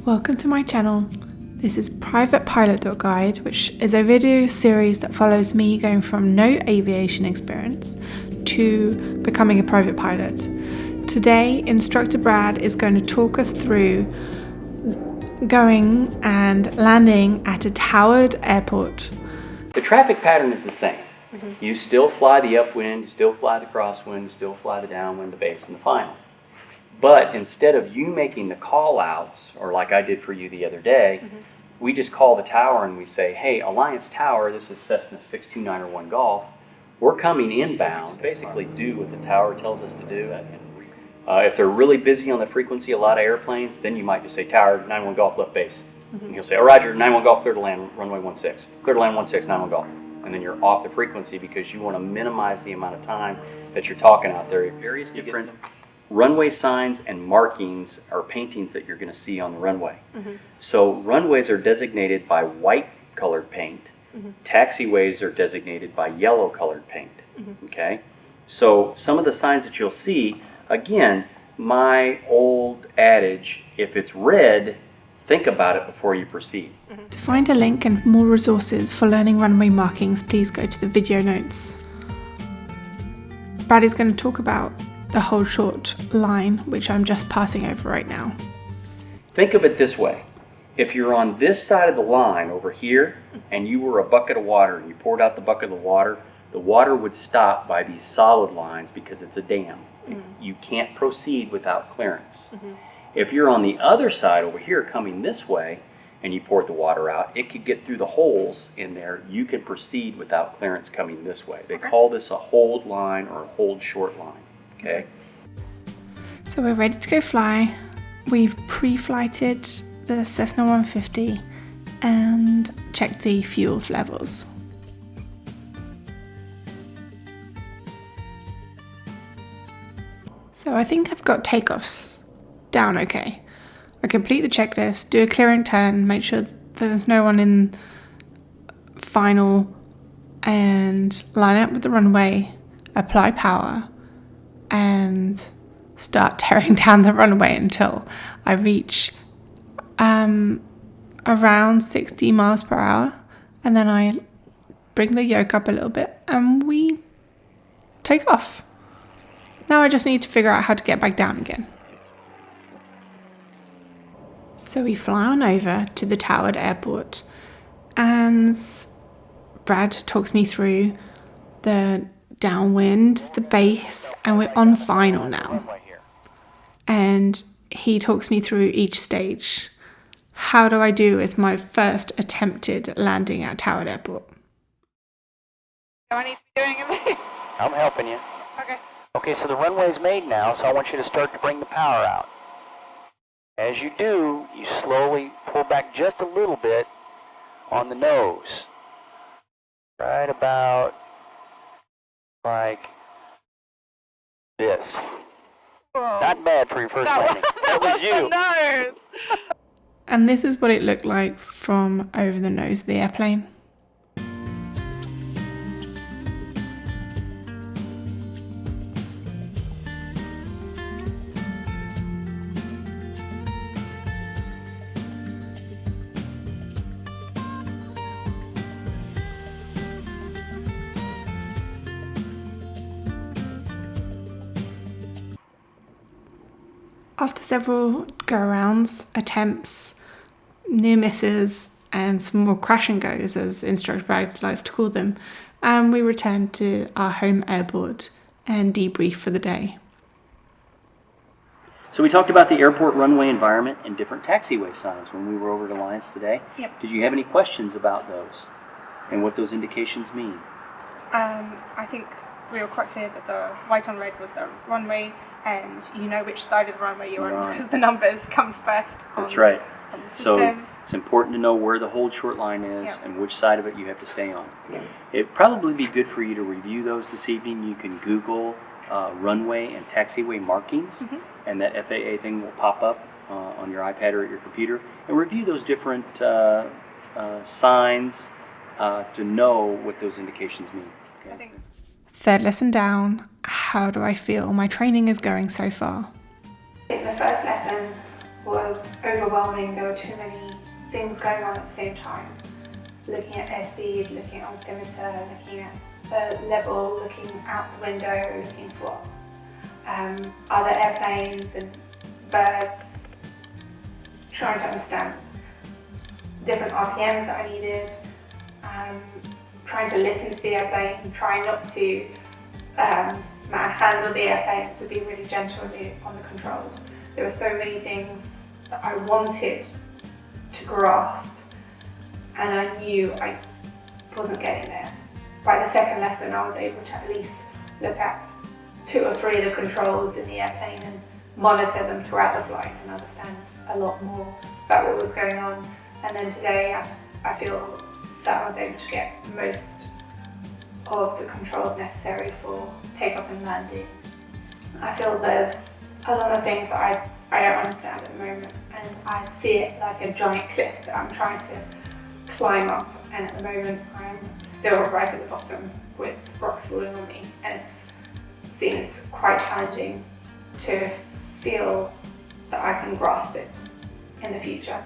Welcome to my channel. This is Private Pilot Guide, which is a video series that follows me going from no aviation experience to becoming a private pilot. Today, instructor Brad is going to talk us through going and landing at a towered airport. The traffic pattern is the same. You still fly the upwind, you still fly the crosswind, you still fly the downwind, the base, and the final. But instead of you making the call outs, or like I did for you the other day, we just call the tower and we say, hey, Alliance Tower, this is Cessna 6291 Golf, we're coming inbound. Just basically do what the tower tells us to do. If they're really busy on the frequency, a lot of airplanes, then you might just say, Tower, 91 Golf, left base. And he'll say, oh, Roger, 91 Golf, clear to land, runway 16. Clear to land 16, 91 Golf. And then you're off the frequency because you want to minimize the amount of time that you're talking out there. Various different runway signs and markings or paintings that you're going to see on the runway. So runways are designated by white colored paint. Taxiways are designated by yellow colored paint. Okay? So some of the signs that you'll see, again, my old adage, if it's red, think about it before you proceed. To find a link and more resources for learning runway markings, please go to the video notes. Brad is going to talk about the hold short line, which I'm just passing over right now. Think of it this way. If you're on this side of the line over here and you were a bucket of water and you poured out the bucket of water would stop by these solid lines because it's a dam. You can't proceed without clearance. If you're on the other side over here coming this way and you poured the water out, it could get through the holes in there. You can proceed without clearance coming this way. They call this a hold line or a hold short line. Okay. So we're ready to go fly. We've pre-flighted the Cessna 150 and checked the fuel levels. So I think I've got takeoffs down okay. I complete the checklist, do a clearing turn, make sure there's no one in final, and line up with the runway, apply power, and start tearing down the runway until I reach around 60 miles per hour, and then I bring the yoke up a little bit and we take off. Now I just need to figure out how to get back down again. So we fly on over to the towered airport and Brad talks me through the downwind, the base, and we're on final now. And he talks me through each stage. How do I do with my first attempted landing at towered airport? Do I need to be doing it? I'm helping you. Okay. Okay, so the runway's made now, so I want you to start to bring the power out. As you do, you slowly pull back just a little bit on the nose. Right about like this. Whoa. Not bad for your first landing. That was you. No. And this is what it looked like from over the nose of the airplane. After several go-arounds, attempts, near misses, and some more crash and goes, as instructor Brad likes to call them, we returned to our home airport and debriefed for the day. So we talked about the airport runway environment and different taxiway signs when we were over at Alliance today. Yep. Did you have any questions about those and what those indications mean? I think we were quite clear that the white on red was the runway, and you know which side of the runway you're on because the numbers comes first. That's right. On the system. So it's important to know where the hold short line is and which side of it you have to stay on. Yeah. It'd probably be good for you to review those this evening. You can Google runway and taxiway markings, and that FAA thing will pop up on your iPad or at your computer, and review those different signs to know what those indications mean. Okay? Third lesson down, how do I feel my training is going so far? I think the first lesson was overwhelming. There were too many things going on at the same time. Looking at airspeed, looking at altimeter, looking at the level, looking out the window, looking for other airplanes and birds, trying to understand different RPMs that I needed, trying to listen to the airplane, trying not to manhandle the airplane, so be really gentle on the controls. There were so many things that I wanted to grasp, and I knew I wasn't getting there. By the second lesson, I was able to at least look at 2 or 3 of the controls in the airplane and monitor them throughout the flight and understand a lot more about what was going on. And then today, I feel that I was able to get most of the controls necessary for takeoff and landing. I feel there's a lot of things that I don't understand at the moment, and I see it like a giant cliff that I'm trying to climb up, and at the moment I'm still right at the bottom with rocks falling on me, and it seems quite challenging to feel that I can grasp it in the future.